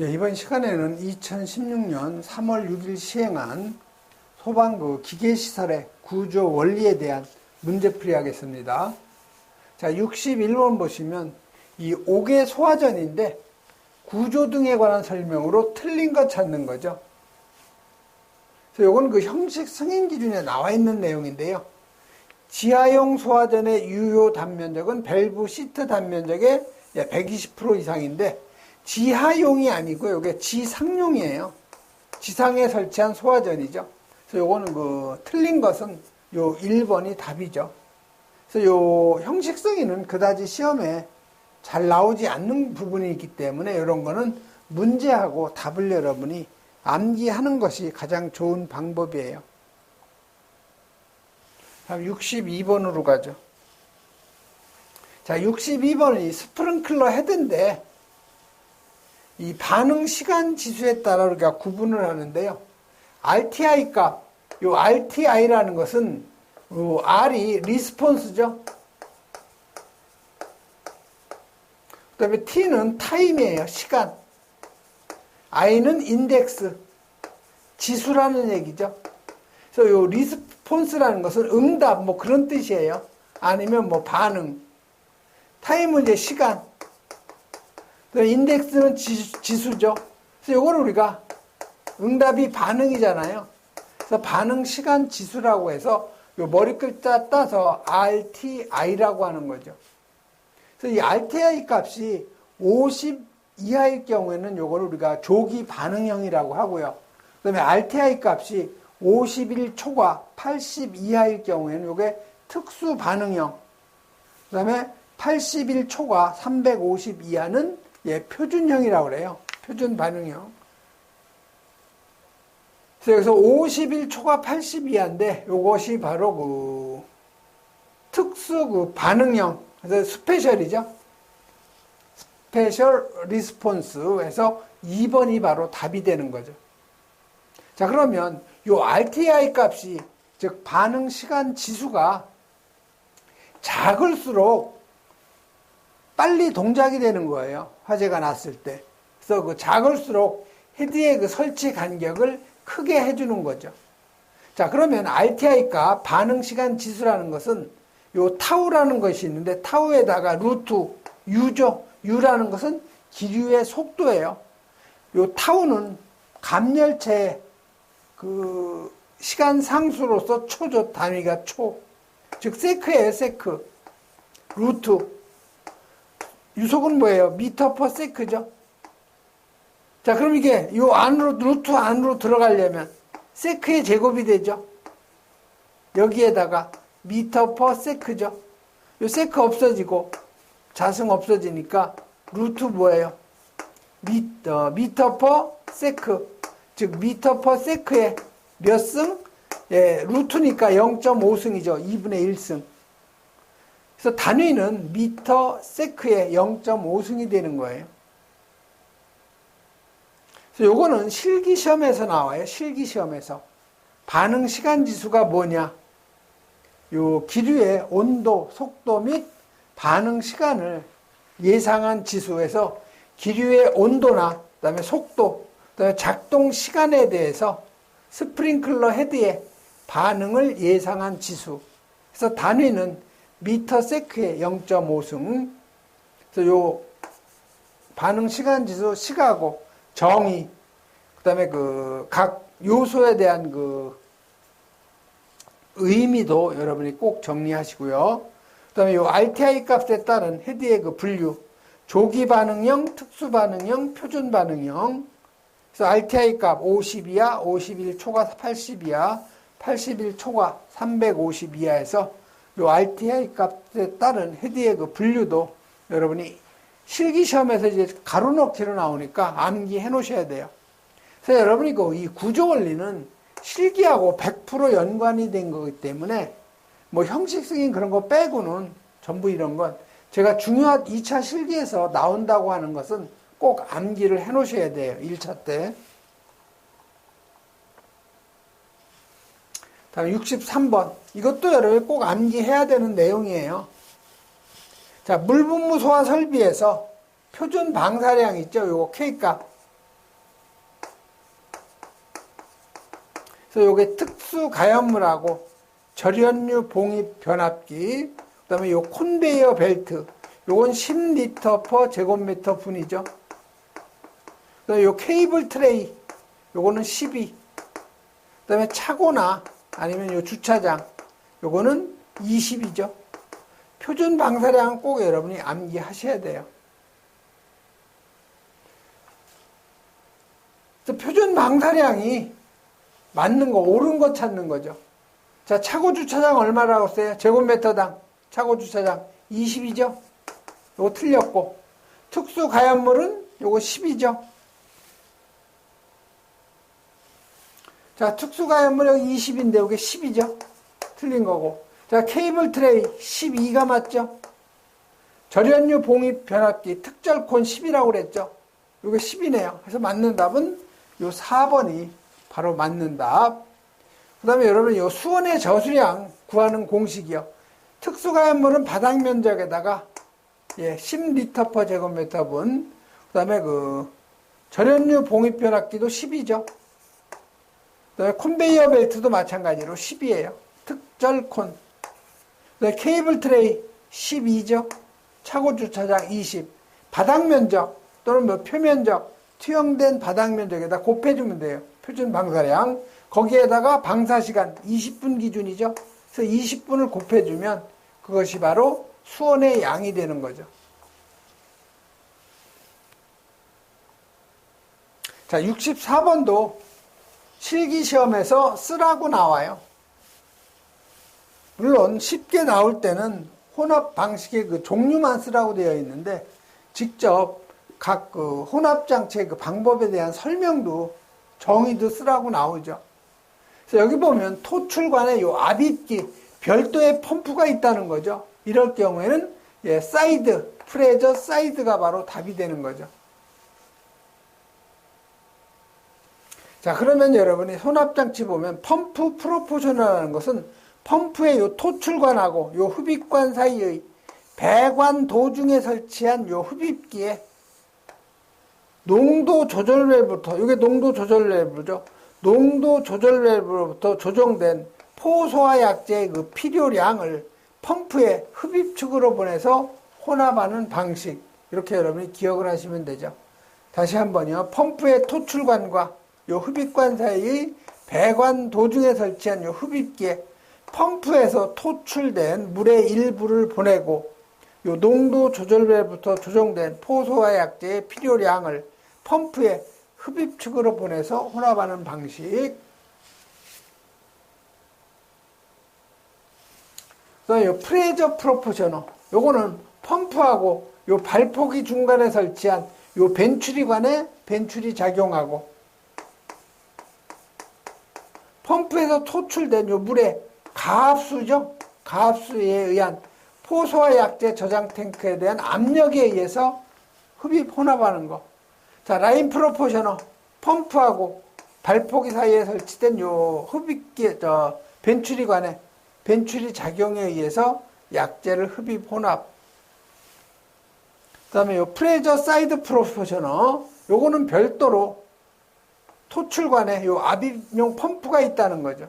예, 이번 시간에는 2016년 3월 6일 시행한 소방구 기계시설의 구조 원리에 대한 문제풀이 하겠습니다. 자, 61번 보시면 이 5개 소화전인데 구조 등에 관한 설명으로 틀린 것 찾는 거죠. 그래서 이건 그 형식 승인 기준에 나와 있는 내용인데요. 지하용 소화전의 유효 단면적은 밸브 시트 단면적의 120% 이상인데 지하용이 아니고 이게 지상용이에요. 지상에 설치한 소화전이죠. 그래서 요거는 그 틀린 것은 요 1번이 답이죠. 그래서 요 형식 승인은 그다지 시험에 잘 나오지 않는 부분이 있기 때문에 이런 거는 문제하고 답을 여러분이 암기하는 것이 가장 좋은 방법이에요. 다음 62번으로 가죠. 자, 62번은 이 스프링클러 헤드인데 이 반응 시간 지수에 따라 우리가 구분을 하는데요. RTI 값, 요 RTI라는 것은 요 R이 리스폰스죠. 그 다음에 T는 타임이에요. 시간. I는 인덱스, 지수라는 얘기죠. 그래서 요 리스폰스라는 것은 응답, 뭐 그런 뜻이에요. 아니면 뭐 반응. 타임은 이제 시간. 인덱스는 지수죠. 그래서 이걸 우리가 응답이 반응이잖아요. 그래서 반응 시간 지수라고 해서 요 머리 글자 따서 RTI라고 하는 거죠. 그래서 이 RTI 값이 50 이하일 경우에는 요걸 우리가 조기 반응형이라고 하고요. 그 다음에 RTI 값이 51초과 80 이하일 경우에는 요게 특수 반응형. 그 다음에 81초과 350 이하는 표준형이라고 그래요. 표준 반응형. 그래서 51초과 80 이하인데 요것이 바로 그 특수 그 반응형. 그래서 스페셜이죠. 스페셜 리스폰스에서 2번이 바로 답이 되는 거죠. 자, 그러면 요 RTI 값이 즉 반응 시간 지수가 작을수록 빨리 동작이 되는 거예요. 화재가 났을 때. 그래서 그 작을수록 헤드의 그 설치 간격을 크게 해주는 거죠. 자, 그러면 RTI 값 반응 시간 지수라는 것은 요 타우라는 것이 있는데 타우에다가 루트 U죠. U라는 것은 기류의 속도예요. 요 타우는 감열체의 그 시간 상수로서 초죠. 단위가 초. 즉 세크예요. 세크. 루트. 유속은 뭐예요? 미터 퍼 세크죠. 자, 그럼 이게 요 안으로 루트 안으로 들어가려면 세크의 제곱이 되죠. 여기에다가 미터 퍼 세크죠. 요 세크 없어지고 자승 없어지니까 루트 뭐예요? 미터 퍼 세크. 즉 미터 퍼 세크의 몇 승? 예, 루트니까 0.5승이죠. 2분의 1승. 그래서 단위는 미터 세크의 0.5승이 되는 거예요. 그래서 요거는 실기시험에서 나와요. 실기시험에서. 반응 시간 지수가 뭐냐? 요 기류의 온도, 속도 및 반응 시간을 예상한 지수에서 기류의 온도나 그다음에 속도, 그다음에 작동 시간에 대해서 스프링클러 헤드의 반응을 예상한 지수. 그래서 단위는 미터 세크의 0.5승. 그래서 요 반응 시간 지수 시가고 정의, 그다음에 그 각 요소에 대한 그 의미도 여러분이 꼭 정리하시고요. 그다음에 요 RTI 값에 따른 헤드의 그 분류, 조기 반응형, 특수 반응형, 표준 반응형. 그래서 RTI 값 50 이하, 51초과 80 이하, 81초과 350 이하에서 요 RTI 값에 따른 헤드의 그 분류도 여러분이 실기시험에서 이제 가로넣기로 나오니까 암기해 놓으셔야 돼요. 그래서 여러분이 이 구조 원리는 실기하고 100% 연관이 된 거기 때문에 뭐 형식 승인 그런 거 빼고는 전부 이런 건 제가 중요한 2차 실기에서 나온다고 하는 것은 꼭 암기를 해 놓으셔야 돼요. 1차 때. 다음 63번. 이것도 여러분이 꼭 암기해야 되는 내용이에요. 자, 물분무 소화 설비에서 표준 방사량 있죠? 요거 K값. 그래서 요게 특수 가연물하고 절연류 봉입 변압기, 그 다음에 요 콘베이어 벨트, 요건 10리터 per 제곱미터 분이죠. 그다음에 요 케이블 트레이, 요거는 12. 그 다음에 차고나 아니면 요 주차장, 요거는 20이죠. 표준 방사량은 꼭 여러분이 암기하셔야 돼요. 표준 방사량이 맞는 거, 옳은 거 찾는 거죠. 자, 차고 주차장 얼마라고 써요? 제곱미터당 차고 주차장 20이죠. 요거 틀렸고, 특수 가연물은 요거 10이죠. 자, 특수 가연물 여기 20인데 요게 10이죠. 틀린 거고. 자, 케이블 트레이 12가 맞죠? 절연류 봉입 변압기 특절콘 10이라고 그랬죠? 요게 10이네요. 그래서 맞는 답은 요 4번이 바로 맞는 답. 그 다음에 여러분 요 수온의 저수량 구하는 공식이요. 특수가연물은 바닥 면적에다가 10리터 per 제곱미터 분. 그 다음에 절연류 봉입 변압기도 10이죠. 그 다음에 콘베이어 벨트도 마찬가지로 10이에요. 특절콘. 그 다음에 케이블 트레이 12죠. 차고 주차장 20. 바닥 면적 또는 표면적, 투영된 바닥 면적에다 곱해주면 돼요. 표준 방사량. 거기에다가 방사시간 20분 기준이죠. 그래서 20분을 곱해주면 그것이 바로 수온의 양이 되는 거죠. 자, 64번도 실기시험에서 쓰라고 나와요. 물론 쉽게 나올 때는 혼합 방식의 종류만 쓰라고 되어 있는데 직접 각 혼합장치의 방법에 대한 설명도 정의도 쓰라고 나오죠. 그래서 여기 보면 토출관에 요 압입기 별도의 펌프가 있다는 거죠. 이럴 경우에는 사이드, 프레저 사이드가 바로 답이 되는 거죠. 자, 그러면 여러분이 혼합장치 보면 펌프 프로포셔널이라는 것은 펌프의 요 토출관하고 요 흡입관 사이의 배관 도중에 설치한 요 흡입기에 농도 조절 밸브부터, 이게 농도 조절 밸브죠. 농도 조절 밸브로부터 조정된 포소화 약제의 필요량을 펌프의 흡입축으로 보내서 혼합하는 방식. 이렇게 여러분이 기억을 하시면 되죠. 다시 한번요. 펌프의 토출관과 요 흡입관 사이의 배관 도중에 설치한 요 흡입기에 펌프에서 토출된 물의 일부를 보내고 요 농도 조절 밸브부터 조정된 포소화 약제의 필요량을 펌프의 흡입축으로 보내서 혼합하는 방식. 그다음에 요 프레저 프로포셔너. 요거는 펌프하고 요 발포기 중간에 설치한 요 벤츄리관에 벤츄리 작용하고 펌프에서 토출된 요 물의 가압수죠. 가압수에 의한 포소화 약제 저장 탱크에 대한 압력에 의해서 흡입 혼합하는 거. 자, 라인 프로포셔너. 펌프하고 발포기 사이에 설치된 요 흡입기, 벤츄리관에 벤츄리 작용에 의해서 약제를 흡입 혼합. 그 다음에 요 프레저 사이드 프로포셔너. 요거는 별도로 토출관에 요 압입용 펌프가 있다는 거죠.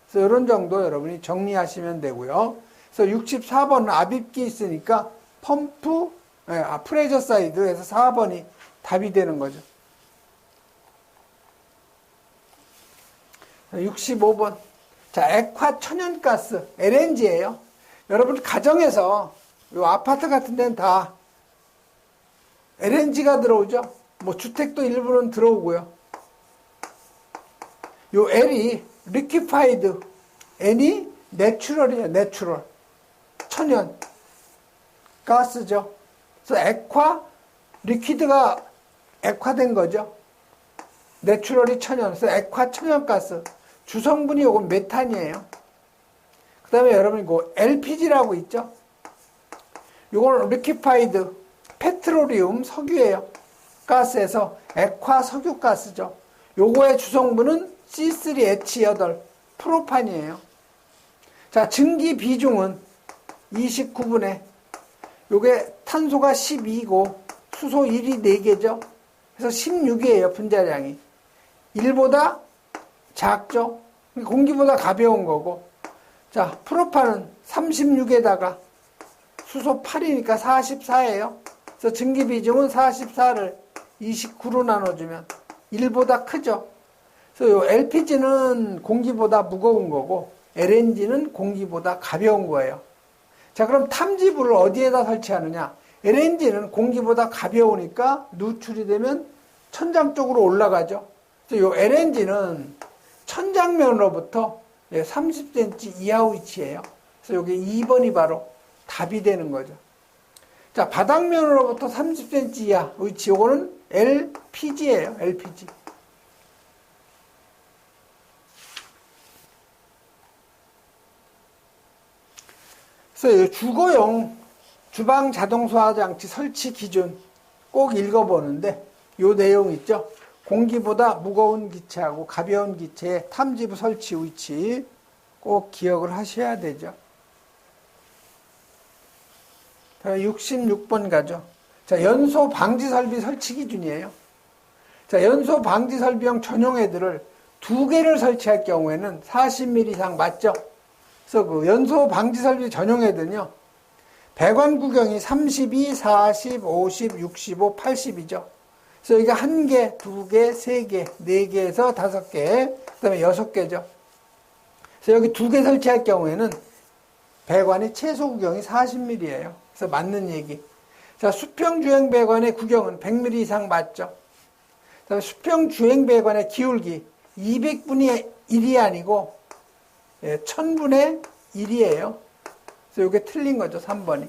그래서 이런 정도 여러분이 정리하시면 되고요. 그래서 64번은 압입기 있으니까 펌프, 프레저 사이드에서 4번이 답이 되는 거죠. 65번. 자, 액화 천연가스, LNG예요. 여러분 가정에서 요 아파트 같은 데는 다 LNG가 들어오죠. 뭐 주택도 일부는 들어오고요. 요 L이 리퀴파이드, N이 내추럴이에요. 내추럴. 천연 가스죠. 그래서 액화, 리퀴드가 액화된 거죠. 내추럴이 천연. 그래서 액화 천연가스. 주성분이 요건 메탄이에요. 그 다음에 여러분 이거 LPG라고 있죠. 요건 리퀴파이드 페트로리움 석유예요. 가스에서 액화 석유가스죠. 요거의 주성분은 C3H8 프로판이에요. 자, 증기 비중은 29분의 요게 탄소가 12고 수소 1이 4개죠. 그래서 16이에요. 분자량이. 1보다 작죠? 공기보다 가벼운 거고. 자, 프로판은 36에다가 수소 8이니까 44예요. 그래서 증기비중은 44를 29로 나눠주면 1보다 크죠. 그래서 LPG는 공기보다 무거운 거고 LNG는 공기보다 가벼운 거예요. 자, 그럼 탐지부를 어디에다 설치하느냐? LNG는 공기보다 가벼우니까 누출이 되면 천장 쪽으로 올라가죠. 그래서 이 LNG는 천장면으로부터 30cm 이하 위치예요. 그래서 여기 2번이 바로 답이 되는 거죠. 자, 바닥면으로부터 30cm 이하 위치, 요거는 LPG예요. LPG. 그래서 주거용 주방 자동 소화 장치 설치 기준 꼭 읽어보는데 요 내용 있죠. 공기보다 무거운 기체하고 가벼운 기체의 탐지부 설치 위치 꼭 기억을 하셔야 되죠. 66번 가죠. 자, 연소 방지 설비 설치 기준이에요. 자, 연소 방지 설비용 전용 헤드를 2개를 설치할 경우에는 40mm 이상 맞죠? 그래서 그 연소 방지 설비 전용 헤드는요, 배관 구경이 32, 40, 50, 65, 80이죠. 그래서 여기가 1개, 2개, 3개, 4개에서 5개, 그 다음에 6개죠. 그래서 여기 2개 설치할 경우에는 배관이 최소 구경이 40mm예요. 그래서 맞는 얘기. 자, 수평 주행 배관의 구경은 100mm 이상 맞죠. 그다음에 수평 주행 배관의 기울기 200분의 1이 아니고 1000분의 1이에요. 그래서 이게 틀린 거죠. 3번이.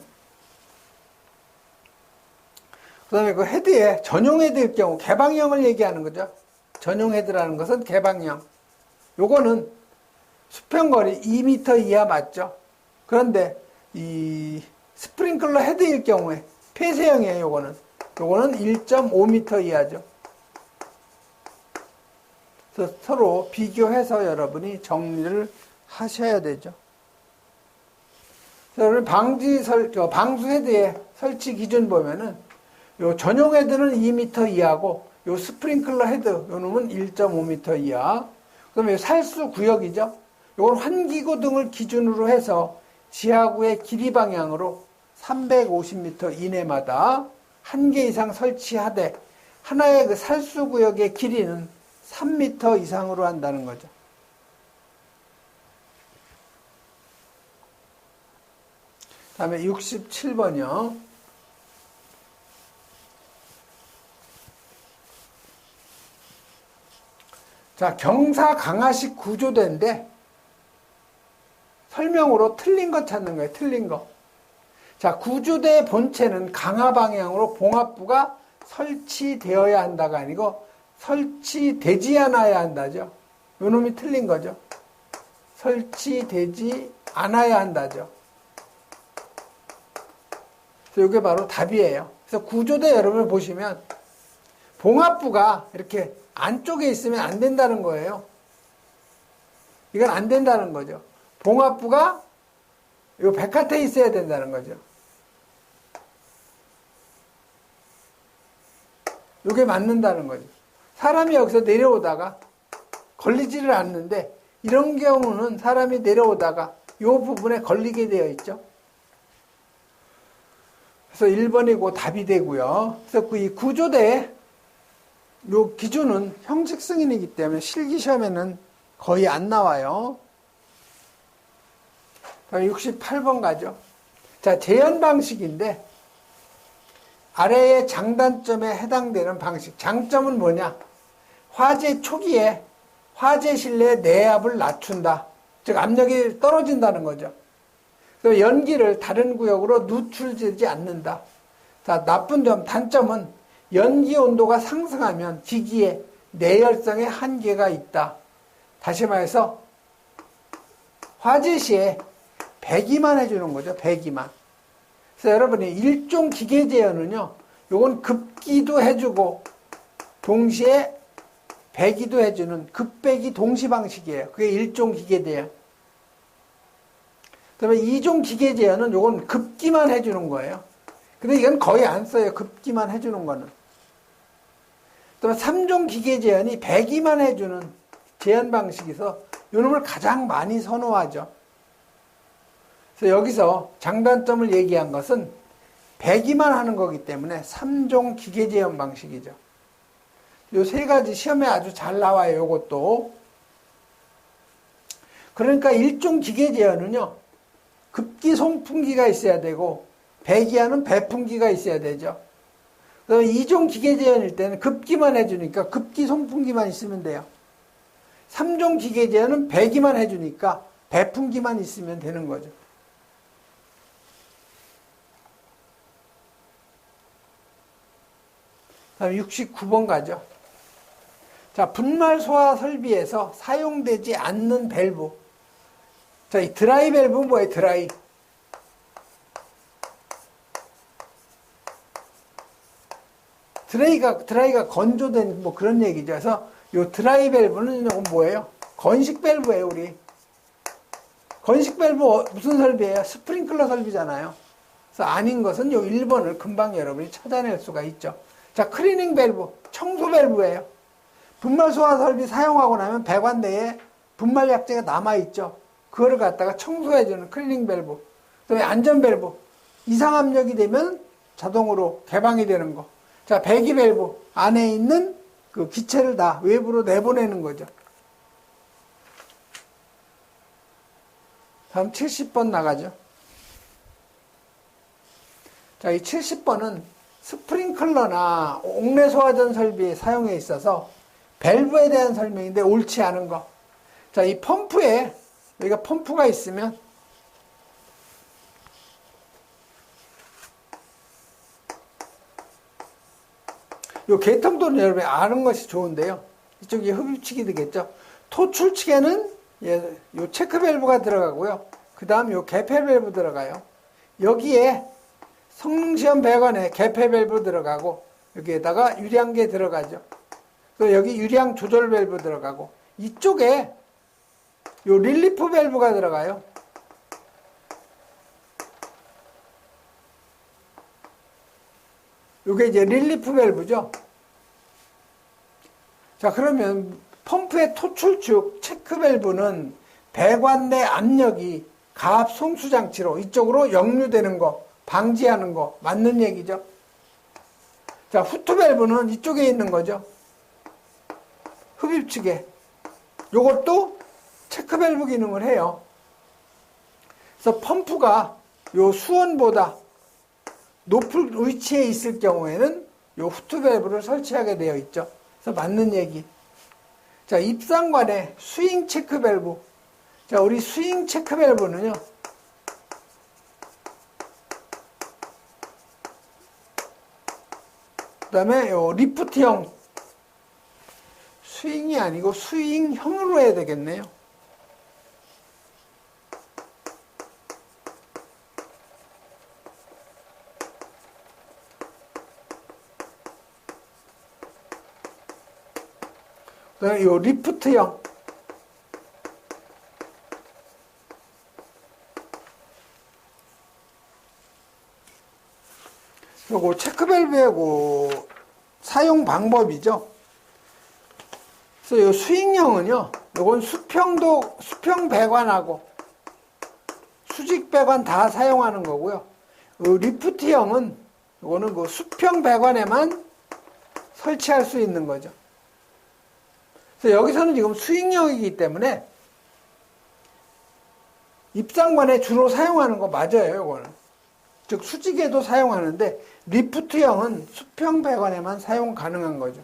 그 다음에 그 헤드에 전용 헤드일 경우 개방형을 얘기하는 거죠. 전용 헤드라는 것은 개방형. 요거는 수평거리 2m 이하 맞죠. 그런데 이 스프링클러 헤드일 경우에 폐쇄형이에요. 요거는 1.5m 이하죠. 그래서 서로 비교해서 여러분이 정리를 하셔야 되죠. 방수 헤드의 설치 기준 보면은 요 전용 헤드는 2m 이하고 요 스프링클러 헤드 요 놈은 1.5m 이하. 그다음에 살수 구역이죠. 요건 환기구 등을 기준으로 해서 지하구의 길이 방향으로 350m 이내마다 1개 이상 설치하되 하나의 그 살수 구역의 길이는 3m 이상으로 한다는 거죠. 다음에 67번이요. 자, 경사 강화식 구조대인데 설명으로 틀린 거 찾는 거예요. 틀린 거. 자, 구조대의 본체는 강화 방향으로 봉합부가 설치되어야 한다가 아니고 설치되지 않아야 한다죠. 요 놈이 틀린 거죠. 설치되지 않아야 한다죠. 그래서 이게 바로 답이에요. 그래서 구조대 여러분 보시면 봉합부가 이렇게 안쪽에 있으면 안 된다는 거예요. 이건 안 된다는 거죠. 봉합부가 요 백화태에 있어야 된다는 거죠. 요게 맞는다는 거죠. 사람이 여기서 내려오다가 걸리지를 않는데 이런 경우는 사람이 내려오다가 요 부분에 걸리게 되어 있죠. 그래서 1번이고 답이 되고요. 그래서 그 이 구조대의 요 기준은 형식 승인이기 때문에 실기 시험에는 거의 안 나와요. 68번 가죠. 자, 재현 방식인데 아래의 장단점에 해당되는 방식. 장점은 뭐냐? 화재 초기에 화재 실내 내압을 낮춘다. 즉 압력이 떨어진다는 거죠. 그래서 연기를 다른 구역으로 누출되지 않는다. 자, 나쁜 점, 단점은 연기 온도가 상승하면 기기에 내열성의 한계가 있다. 다시 말해서 화재 시에 배기만 해주는 거죠. 배기만. 그래서 여러분이 일종 기계 제어는요, 요건 급기도 해주고 동시에 배기도 해주는 급배기 동시 방식이에요. 그게 일종 기계 제어. 그다음에 2종 기계 제어는 요건 급기만 해주는 거예요. 근데 이건 거의 안 써요. 급기만 해주는 거는. 그다음에 3종 기계 제어는 배기만 해주는 제한 방식에서 이놈을 가장 많이 선호하죠. 그래서 여기서 장단점을 얘기한 것은 배기만 하는 거기 때문에 3종 기계 제한 방식이죠. 요 세 가지 시험에 아주 잘 나와요. 요것도. 그러니까 1종 기계 제어는요, 급기 송풍기가 있어야 되고, 배기하는 배풍기가 있어야 되죠. 그래서 2종 기계 제어일 때는 급기만 해주니까 급기 송풍기만 있으면 돼요. 3종 기계 제어는 배기만 해주니까 배풍기만 있으면 되는 거죠. 다음 69번 가죠. 자, 분말 소화 설비에서 사용되지 않는 밸브. 자, 이 드라이 밸브는 뭐예요? 드라이. 드라이가 건조된 뭐 그런 얘기죠. 그래서 요 드라이 밸브는 뭐예요? 건식 밸브예요, 우리. 건식 밸브 무슨 설비예요? 스프링클러 설비잖아요. 그래서 아닌 것은 요 1번을 금방 여러분이 찾아낼 수가 있죠. 자, 클리닝 밸브, 청소 밸브예요. 분말 소화 설비 사용하고 나면 배관대에 분말 약재가 남아있죠. 그거를 갖다가 청소해주는 클리닝 밸브. 그다음에 안전 밸브. 이상 압력이 되면 자동으로 개방이 되는 거. 자, 배기 밸브. 안에 있는 그 기체를 다 외부로 내보내는 거죠. 다음 70번 나가죠. 자, 이 70번은 스프링클러나 옥내 소화전 설비의 사용에 있어서 밸브에 대한 설명인데 옳지 않은 거. 자, 이 펌프에 여기가 펌프가 있으면 요 개통도는 여러분이 아는 것이 좋은데요. 이쪽이 흡입축이 되겠죠. 토출축에는 요 체크 밸브가 들어가고요. 그 다음 요 개폐 밸브 들어가요. 여기에 성능시험 배관에 개폐 밸브 들어가고 여기에다가 유량계 들어가죠. 또 여기 유량 조절 밸브 들어가고 이쪽에 요 릴리프 밸브가 들어가요. 요게 이제 릴리프 밸브죠. 자, 그러면 펌프의 토출축 체크 밸브는 배관 내 압력이 가압 송수 장치로 이쪽으로 역류되는 거, 방지하는 거 맞는 얘기죠. 자, 후트 밸브는 이쪽에 있는 거죠. 흡입축에. 요것도 체크 밸브 기능을 해요. 그래서 펌프가 요 수원보다 높은 위치에 있을 경우에는 요 후트 밸브를 설치하게 되어 있죠. 그래서 맞는 얘기. 자, 입상관에 스윙 체크 밸브. 자, 우리 스윙 체크 밸브는요. 그 다음에 요 리프트형. 스윙이 아니고 스윙형으로 해야 되겠네요. 그 다음에 요 리프트형. 요거 체크밸브하고 사용 방법이죠. 그래서 요 스윙형은요, 요건 수평 배관하고 수직 배관 다 사용하는 거고요. 요 리프트형은 요거는 그 수평 배관에만 설치할 수 있는 거죠. 그래서 여기서는 지금 스윙형이기 때문에 입상관에 주로 사용하는 거 맞아요, 요거는. 즉, 수직에도 사용하는데, 리프트형은 수평 배관에만 사용 가능한 거죠.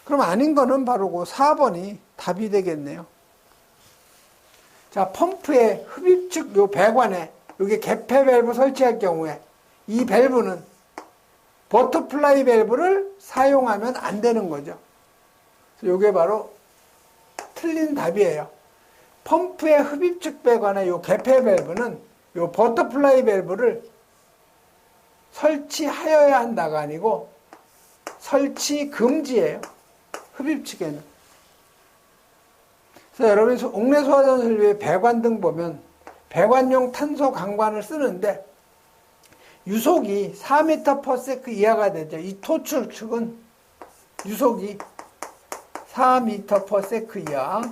그럼 아닌 거는 바로 그 4번이 답이 되겠네요. 자, 펌프의 흡입축 요 배관에, 여기 개폐 밸브 설치할 경우에, 이 밸브는 버터플라이 밸브를 사용하면 안 되는 거죠. 요게 바로 틀린 답이에요. 펌프의 흡입축 배관의 요 개폐 밸브는 요 버터플라이 밸브를 설치하여야 한다가 아니고 설치 금지예요. 흡입축에는. 그래서 여러분이 옥내 소화전 설비의 배관 등 보면 배관용 탄소 강관을 쓰는데 유속이 4m/s 이하가 되죠. 이 토출축은 유속이 4m/s 이하.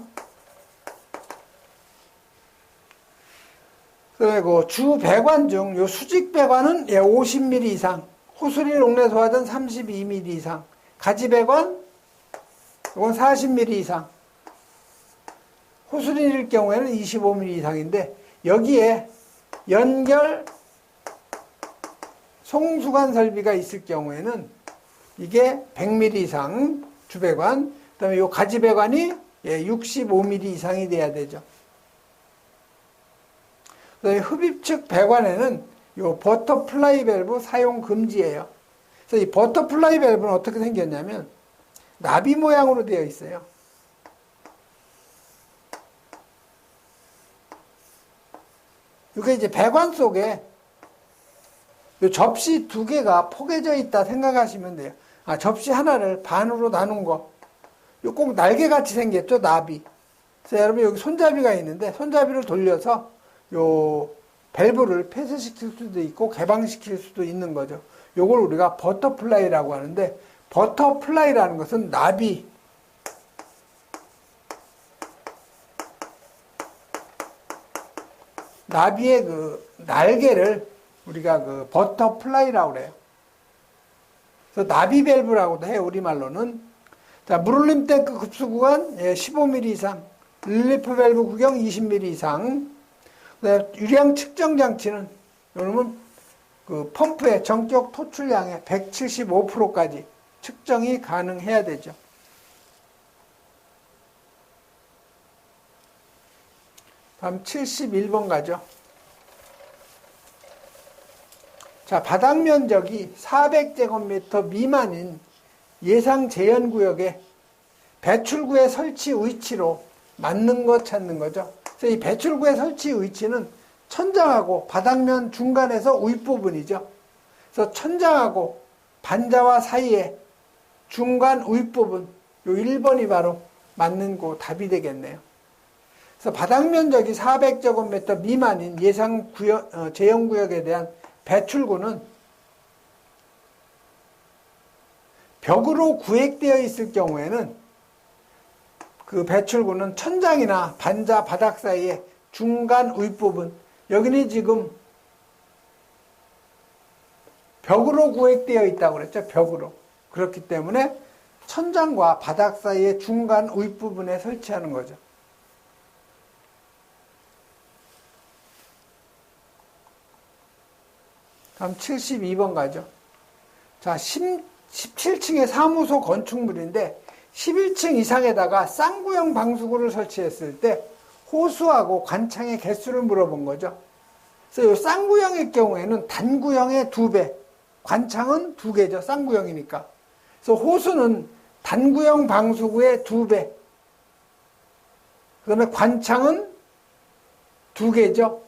그리고 주 배관 중 요 수직 배관은 50mm 이상, 호수리 롱래 소화전 32mm 이상, 가지 배관 이건 40mm 이상, 호수리일 경우에는 25mm 이상인데 여기에 연결 송수관 설비가 있을 경우에는 이게 100mm 이상 주배관, 그 다음에 요 가지 배관이 65mm 이상이 돼야 되죠. 그 다음에 흡입측 배관에는 요 버터플라이 밸브 사용 금지예요. 그래서 이 버터플라이 밸브는 어떻게 생겼냐면 나비 모양으로 되어 있어요. 이게 이제 배관 속에 요 접시 두 개가 포개져 있다 생각하시면 돼요. 접시 하나를 반으로 나눈 거. 요 꼭 날개같이 생겼죠, 나비. 그래서 여러분 여기 손잡이가 있는데 손잡이를 돌려서 요 밸브를 폐쇄시킬 수도 있고 개방시킬 수도 있는 거죠. 요걸 우리가 버터플라이라고 하는데 버터플라이라는 것은 나비의 그 날개를 우리가 그 버터플라이라고 그래요. 그래서 나비 밸브라고도 해요, 우리말로는. 자, 물올림 탱크 급수 구간 15mm 이상, 릴리프 밸브 구경 20mm 이상. 그다음에 유량 측정 장치는 여러분 그 펌프의 전격 토출량의 175%까지 측정이 가능해야 되죠. 다음 71번 가죠. 자, 바닥 면적이 400제곱미터 미만인 예상 제한구역에 배출구의 설치 위치로 맞는 것 찾는 거죠. 그래서 이 배출구의 설치 위치는 천장하고 바닥면 중간에서 윗부분이죠. 그래서 천장하고 반자와 사이에 중간 윗부분, 요 1번이 바로 맞는 거 답이 되겠네요. 그래서 바닥 면적이 400제곱미터 미만인 예상 구역, 제한구역에 대한 배출구는 벽으로 구획되어 있을 경우에는 그 배출구는 천장이나 반자 바닥 사이에 중간 윗부분, 여기는 지금 벽으로 구획되어 있다고 그랬죠. 벽으로. 그렇기 때문에 천장과 바닥 사이의 중간 윗부분에 설치하는 거죠. 다음 72번 가죠. 자, 17층의 사무소 건축물인데 11층 이상에다가 쌍구형 방수구를 설치했을 때 호수하고 관창의 개수를 물어본 거죠. 그래서 이 쌍구형의 경우에는 단구형의 2배, 관창은 2개죠. 쌍구형이니까. 그래서 호수는 단구형 방수구의 2배, 그 다음에 관창은 2개죠.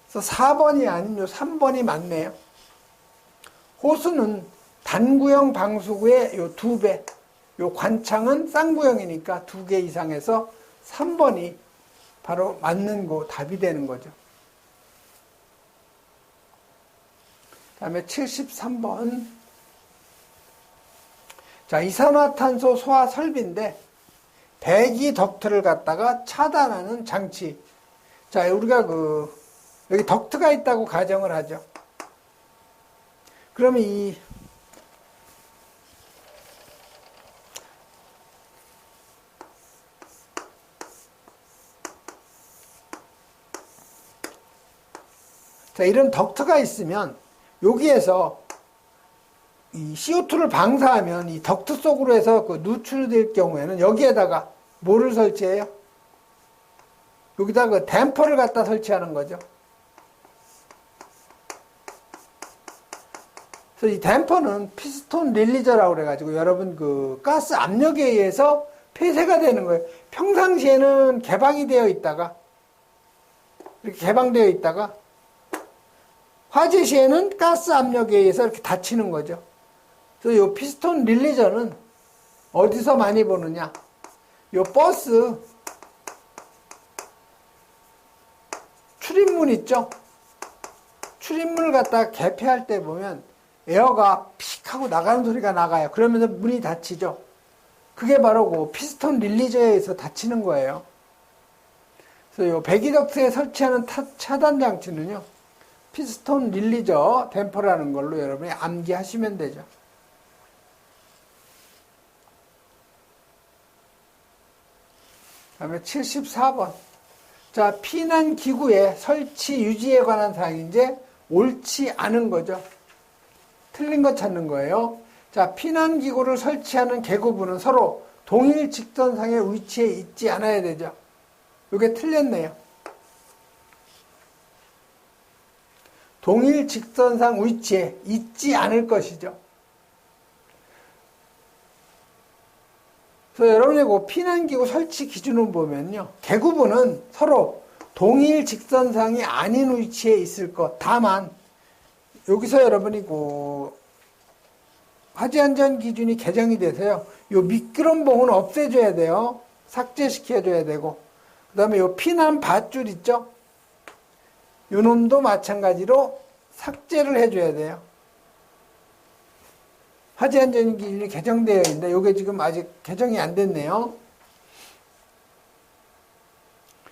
그래서 4번이 아닌 요 3번이 맞네요. 호수는 단구형 방수구의 요 2배, 요 관창은 쌍구형이니까 2개 이상해서 3번이 바로 맞는 거 답이 되는 거죠. 다음에 73번. 자, 이산화탄소 소화 설비인데 배기 덕트를 갖다가 차단하는 장치. 자, 우리가 여기 덕트가 있다고 가정을 하죠. 그러면 자, 이런 덕트가 있으면 여기에서 이 CO2를 방사하면 이 덕트 속으로 해서 누출될 경우에는 여기에다가 뭐를 설치해요? 여기다가 댐퍼를 갖다 설치하는 거죠. 그래서 이 댐퍼는 피스톤 릴리저라고 그래가지고 여러분 가스 압력에 의해서 폐쇄가 되는 거예요. 평상시에는 개방이 되어 있다가 이렇게 개방되어 있다가 화재 시에는 가스 압력에 의해서 이렇게 닫히는 거죠. 그래서 이 피스톤 릴리저는 어디서 많이 보느냐? 이 버스 출입문 있죠? 출입문을 갖다가 개폐할 때 보면 에어가 픽 하고 나가는 소리가 나가요. 그러면서 문이 닫히죠. 그게 바로 그 피스톤 릴리저에 의해서 다치는 거예요. 그래서 이 배기덕트에 설치하는 차단 장치는요, 피스톤 릴리저 댐퍼라는 걸로 여러분이 암기하시면 되죠. 다음에 74번. 자, 피난기구의 설치 유지에 관한 사항인데 옳지 않은 거죠. 틀린 거 찾는 거예요. 자, 피난기구를 설치하는 계구부는 서로 동일 직선상의 위치에 있지 않아야 되죠. 이게 틀렸네요. 동일 직선상 위치에 있지 않을 것이죠. 그래서 여러분이 그 피난기구 설치 기준을 보면요, 계구부는 서로 동일 직선상이 아닌 위치에 있을 것. 다만 여기서 여러분이 그 화재안전 기준이 개정이 돼서요, 요 미끄럼봉은 없애줘야 돼요. 삭제시켜줘야 되고, 그 다음에 요 피난 밧줄 있죠? 요 놈도 마찬가지로 삭제를 해줘야 돼요. 화재안전 기준이 개정되어 있는데 요게 지금 아직 개정이 안 됐네요.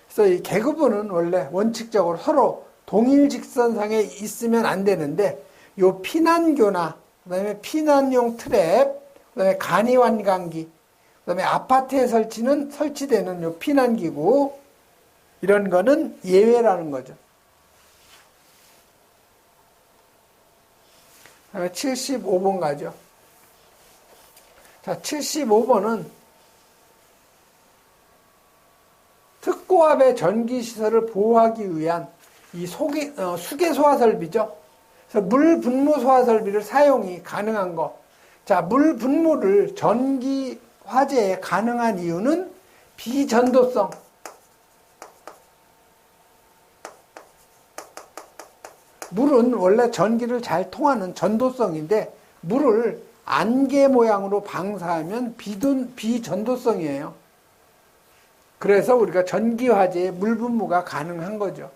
그래서 이 계급부는 원래 원칙적으로 서로 동일 직선상에 있으면 안 되는데, 요 피난교나 그다음에 피난용 트랩, 그다음에 간이완강기, 그다음에 아파트에 설치되는 요 피난기구, 이런 거는 예외라는 거죠. 그다음에 75번 가죠. 자, 75번은 특고압의 전기시설을 보호하기 위한 이 수계소화 설비죠. 그래서 물 분무 소화 설비를 사용이 가능한 거. 자, 물 분무를 전기 화재에 가능한 이유는 비전도성. 물은 원래 전기를 잘 통하는 전도성인데, 물을 안개 모양으로 방사하면 비전도성이에요. 그래서 우리가 전기 화재에 물 분무가 가능한 거죠.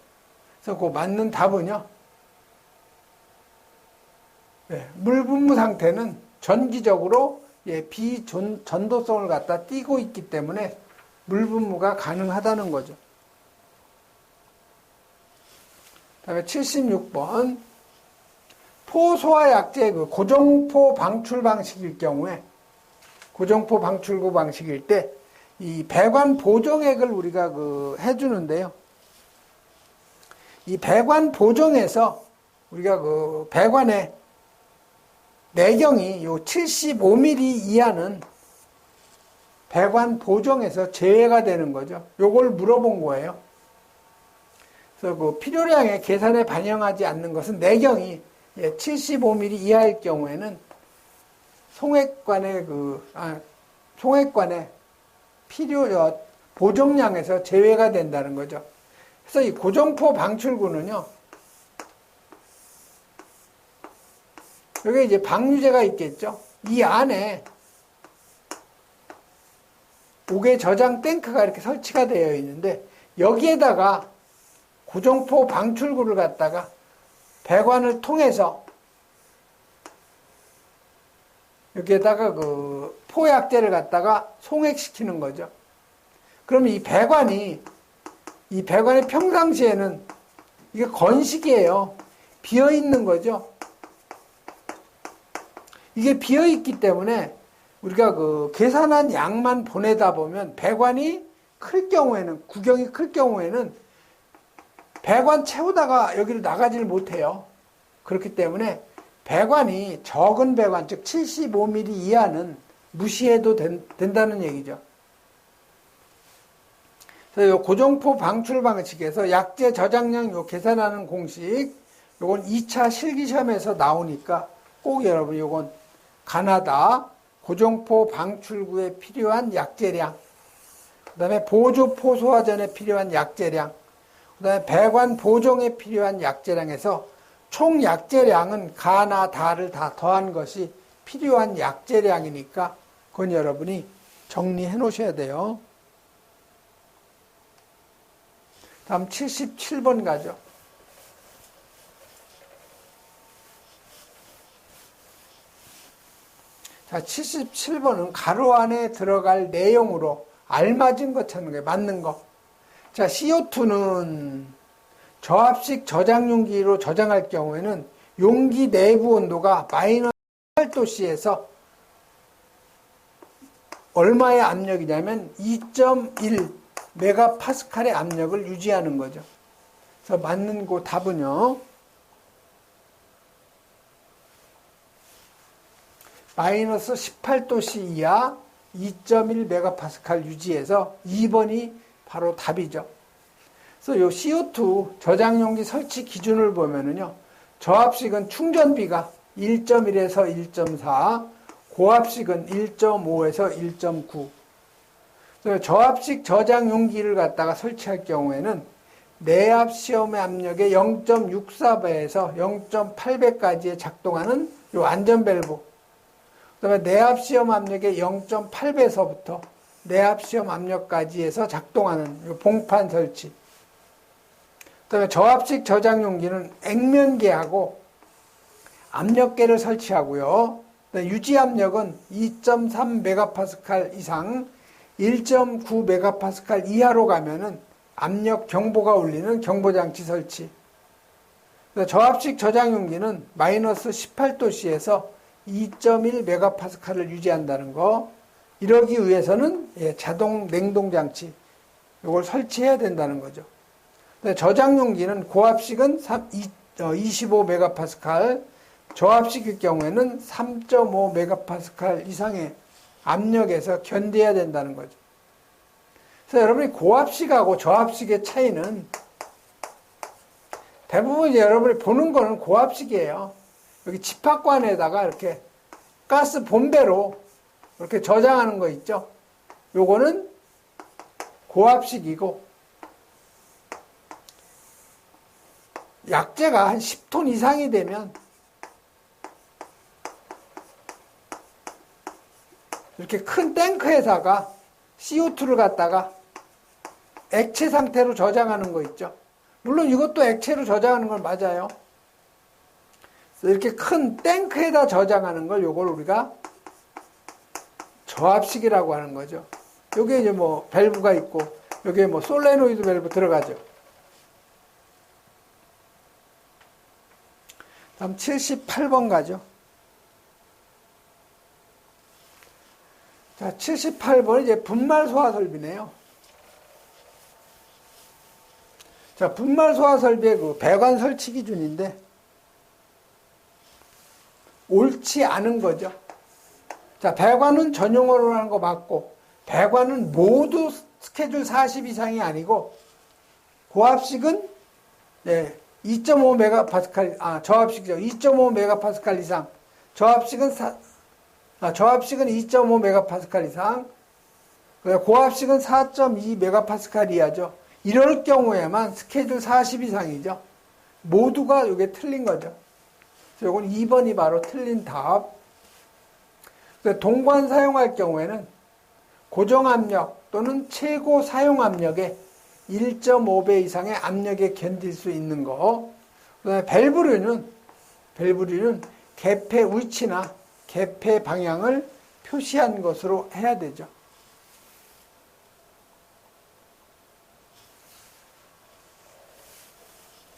그래서 그 맞는 답은요, 물 분무 상태는 전기적으로 비전도성을 갖다 띠고 있기 때문에 물 분무가 가능하다는 거죠. 다음에 76번. 포소화 약제 고정포 방출 방식일 경우에, 고정포 방출구 방식일 때 이 배관 보정액을 우리가 해주는데요. 이 배관 보정에서 우리가 배관의 내경이 요 75mm 이하는 배관 보정에서 제외가 되는 거죠. 요걸 물어본 거예요. 그래서 필요량의 계산에 반영하지 않는 것은 내경이 75mm 이하일 경우에는 송액관의 필요 보정량에서 제외가 된다는 거죠. 그래서 이 고정포 방출구는요, 여기 이제 방류제가 있겠죠. 이 안에 옥외 저장 탱크가 이렇게 설치가 되어 있는데, 여기에다가 고정포 방출구를 갖다가 배관을 통해서 여기에다가 포약제를 갖다가 송액시키는 거죠. 그럼 이 배관이 평상시에는 이게 건식이에요. 비어 있는 거죠. 이게 비어 있기 때문에 우리가 계산한 양만 보내다 보면 배관이 클 경우에는, 구경이 클 경우에는 배관 채우다가 여기를 나가지를 못해요. 그렇기 때문에 배관이 적은 배관, 즉 75mm 이하는 무시해도 된다는 얘기죠. 그래서 요 고정포 방출 방식에서 약제 저장량 계산하는 공식, 요건 2차 실기시험에서 나오니까 꼭 여러분 요건 가나다 고정포 방출구에 필요한 약제량, 그 다음에 보조 포소화전에 필요한 약제량, 그 다음에 배관 보정에 필요한 약제량에서 총 약제량은 가나 다를 다 더한 것이 필요한 약제량이니까 그건 여러분이 정리해 놓으셔야 돼요. 다음 77번 가죠. 자, 77번은 가로 안에 들어갈 내용으로 알맞은 거 찾는 거예요. 맞는 거. 자, CO2는 저압식 저장 용기로 저장할 경우에는 용기 내부 온도가 마이너스 8도씨에서 얼마의 압력이냐면 2.1 메가파스칼의 압력을 유지하는 거죠. 그래서 맞는 그 답은요. 마이너스 18도씨 이하 2.1 메가파스칼 유지해서 2번이 바로 답이죠. 그래서 요 CO2 저장용기 설치 기준을 보면은요. 저압식은 충전비가 1.1에서 1.4, 고압식은 1.5에서 1.9. 저압식 저장용기를 갖다가 설치할 경우에는 내압 시험의 압력의 0.64배에서 0.8배까지에 작동하는 요 안전 밸브. 그다음에 내압 시험 압력의 0.8배에서부터 내압 시험 압력까지 해서 작동하는 요 봉판 설치. 그다음에 저압식 저장 용기는 액면계하고 압력계를 설치하고요. 유지 압력은 2.3 메가파스칼 이상 1.9 메가파스칼 이하로 가면은 압력 경보가 울리는 경보장치 설치. 저압식 저장 용기는 마이너스 18도씨에서 2.1 메가파스칼을 유지한다는 거. 이러기 위해서는 자동 냉동장치 이걸 설치해야 된다는 거죠. 저장 용기는 고압식은 25 메가파스칼, 저압식일 경우에는 3.5 메가파스칼 이상의 압력에서 견뎌야 된다는 거죠. 그래서 여러분이 고압식하고 저압식의 차이는 대부분 여러분이 보는 거는 고압식이에요. 여기 집합관에다가 이렇게 가스 본배로 이렇게 저장하는 거 있죠. 요거는 고압식이고 약재가 한 10톤 이상이 되면 이렇게 큰 탱크에다가 CO2를 갖다가 액체 상태로 저장하는 거 있죠. 물론 이것도 액체로 저장하는 건 맞아요. 이렇게 큰 탱크에다 저장하는 걸 요걸 우리가 저압식이라고 하는 거죠. 여기에 이제 뭐 밸브가 있고 여기에 뭐 솔레노이드 밸브 들어가죠. 다음 78번 가죠. 자, 78번은 이제 분말 소화 설비네요. 자, 분말 소화 설비의 그 배관 설치 기준인데 옳지 않은 거죠. 자, 배관은 전용어로 하는 거 맞고 배관은 모두 스케줄 40 이상이 아니고 고압식은 2.5 메가파스칼, 저압식이죠. 2.5 메가파스칼 이상. 저압식은 2.5 메가파스칼 이상. 고압식은 4.2 메가파스칼 이하죠. 이럴 경우에만 스케줄 40 이상이죠. 모두가 이게 틀린 거죠. 그래서 이건 2번이 바로 틀린 답. 동관 사용할 경우에는 고정압력 또는 최고 사용압력의 1.5배 이상의 압력에 견딜 수 있는 거. 그다음에 밸브류는 개폐 위치나 개폐 방향을 표시한 것으로 해야 되죠.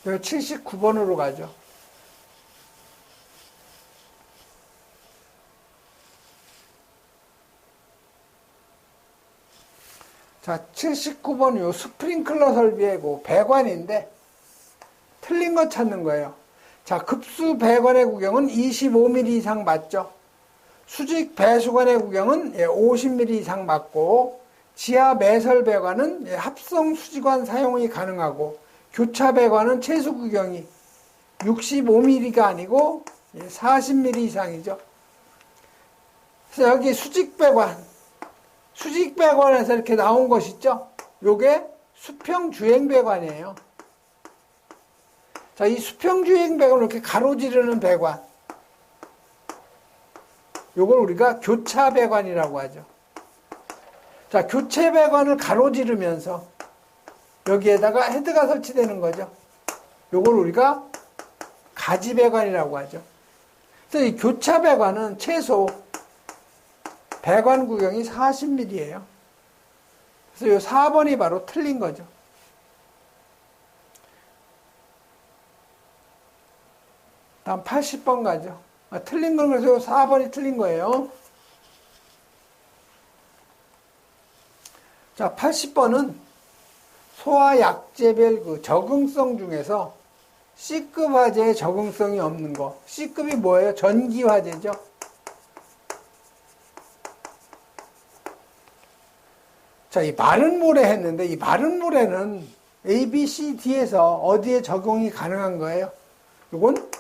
여기 79번으로 가죠. 자, 79번 요 스프링클러 설비의 그 배관인데 틀린 거 찾는 거예요. 자, 급수 배관의 구경은 25mm 이상 맞죠? 수직 배수관의 구경은 50mm 이상 맞고 지하 매설 배관은 합성 수지관 사용이 가능하고 교차 배관은 최소 구경이 65mm가 아니고 40mm 이상이죠. 그래서 여기 수직 배관에서 이렇게 나온 것이 있죠? 요게 수평 주행 배관이에요. 자, 이 수평 주행 배관을 이렇게 가로지르는 배관. 요걸 우리가 교차 배관이라고 하죠. 자, 교체 배관을 가로지르면서 여기에다가 헤드가 설치되는 거죠. 요걸 우리가 가지 배관이라고 하죠. 그래서 이 교차 배관은 최소 배관 구경이 40mm예요. 그래서 이 4번이 바로 틀린 거죠. 다음 80번 가죠. 틀린 건 그래서 4번이 틀린 거예요. 자, 80번은 소화약제별 그 적응성 중에서 C급 화재에 적응성이 없는 거. C급이 뭐예요? 전기 화재죠. 자, 이 마른 모래 했는데 이 마른 모래는 A, B, C, D에서 어디에 적용이 가능한 거예요? 이건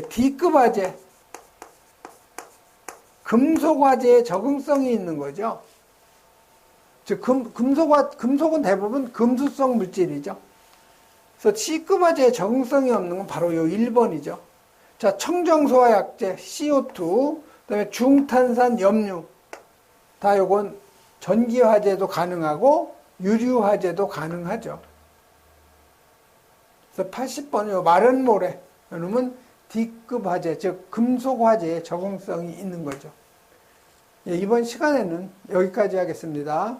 D급 화재, 금속 화재에 적응성이 있는 거죠. 즉 금속은 대부분 금수성 물질이죠. 그래서 C급 화재에 적응성이 없는 건 바로 이 1번이죠. 자, 청정소화약제 CO2, 그다음에 중탄산 염류, 다 요건 전기 화재도 가능하고 유류 화재도 가능하죠. 그래서 80번 요 마른 모래, 이놈은 D급 화재, 즉 금속 화재에 적응성이 있는 거죠. 이번 시간에는 여기까지 하겠습니다.